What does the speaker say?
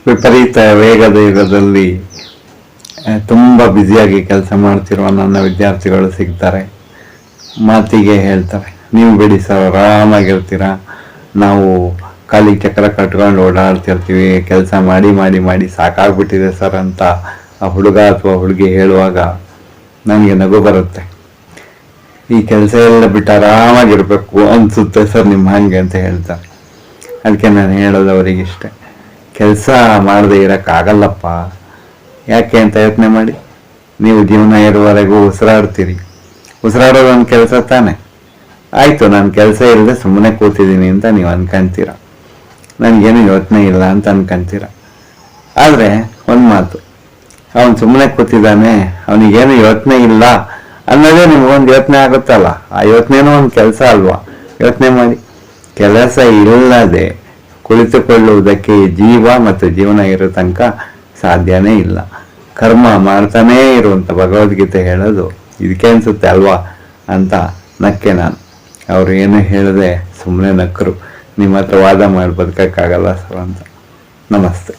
ವಿಪರೀತ ವೇಗದ ಯುಗದಲ್ಲಿ ತುಂಬ ಬ್ಯುಸಿಯಾಗಿ ಕೆಲಸ ಮಾಡ್ತಿರುವ ನನ್ನ ವಿದ್ಯಾರ್ಥಿಗಳು ಸಿಗ್ತಾರೆ. ಮಾತಿಗೆ ಹೇಳ್ತಾರೆ, ನೀವು ಬಿಡಿ ಸರ್, ಆರಾಮಾಗಿರ್ತೀರ, ನಾವು ಖಾಲಿ ಚಕ್ರ ಕಟ್ಕೊಂಡು ಓಡಾಡ್ತಿರ್ತೀವಿ, ಕೆಲಸ ಮಾಡಿ ಮಾಡಿ ಮಾಡಿ ಸಾಕಾಗ್ಬಿಟ್ಟಿದೆ ಸರ್ ಅಂತ ಆ ಹುಡುಗ ಅಥವಾ ಹುಡುಗಿ ಹೇಳುವಾಗ ನನಗೆ ನಗು ಬರುತ್ತೆ. ಈ ಕೆಲಸ ಎಲ್ಲ ಬಿಟ್ಟು ಆರಾಮಾಗಿರ್ಬೇಕು ಅನ್ಸುತ್ತೆ ಸರ್ ನಿಮ್ಮ ಹಾಗೆ ಅಂತ ಹೇಳ್ತಾರೆ. ಅದಕ್ಕೆ ನಾನು ಹೇಳೋದು ಅವರಿಗಿಷ್ಟೆ, ಕೆಲಸ ಮಾಡದೆ ಇರೋಕ್ಕಾಗಲ್ಲಪ್ಪ. ಯಾಕೆ ಅಂತ ಯೋಚನೆ ಮಾಡಿ. ನೀವು ಜೀವನ ಇರುವವರೆಗೂ ಉಸಿರಾಡ್ತೀರಿ, ಉಸಿರಾಡೋದು ಒಂದು ಕೆಲಸ ತಾನೆ. ಆಯಿತು, ನಾನು ಕೆಲಸ ಇಲ್ಲದೆ ಸುಮ್ಮನೆ ಕೂತಿದ್ದೀನಿ ಅಂತ ನೀವು ಅನ್ಕೊಂತೀರ, ನನಗೇನು ಯೋಚನೆ ಇಲ್ಲ ಅಂತ ಅನ್ಕೊಂತೀರ. ಆದರೆ ಒಂದು ಮಾತು, ಅವನು ಸುಮ್ಮನೆ ಕೂತಿದ್ದಾನೆ, ಅವನಿಗೇನು ಯೋಚನೆ ಇಲ್ಲ ಅನ್ನೋದೇ ನಿಮಗೊಂದು ಯೋಚನೆ ಆಗುತ್ತಲ್ಲ, ಆ ಯೋಚನೆನೂ ಒಂದು ಕೆಲಸ ಅಲ್ವಾ? ಯೋಚನೆ ಮಾಡಿ. ಕೆಲಸ ಇಲ್ಲದೆ ಕುಳಿತುಕೊಳ್ಳುವುದಕ್ಕೆ ಜೀವ ಮತ್ತು ಜೀವನ ಇರೋ ತನಕ ಸಾಧ್ಯನೇ ಇಲ್ಲ. ಕರ್ಮ ಮಾಡ್ತಾನೇ ಇರುವಂತ ಭಗವದ್ಗೀತೆ ಹೇಳೋದು ಇದಕ್ಕೆ ಅನ್ಸುತ್ತೆ ಅಲ್ವಾ ಅಂತ ನಕ್ಕೆ ನಾನು. ಅವ್ರು ಏನು ಹೇಳದೆ ಸುಮ್ಮನೆ ನಕ್ಕರು. ನಿಮ್ಮ ಹತ್ರ ವಾದ ಮಾಡಿ ಬದುಕಕ್ಕಾಗಲ್ಲ ಸರ್ ಅಂತ. ನಮಸ್ತೆ.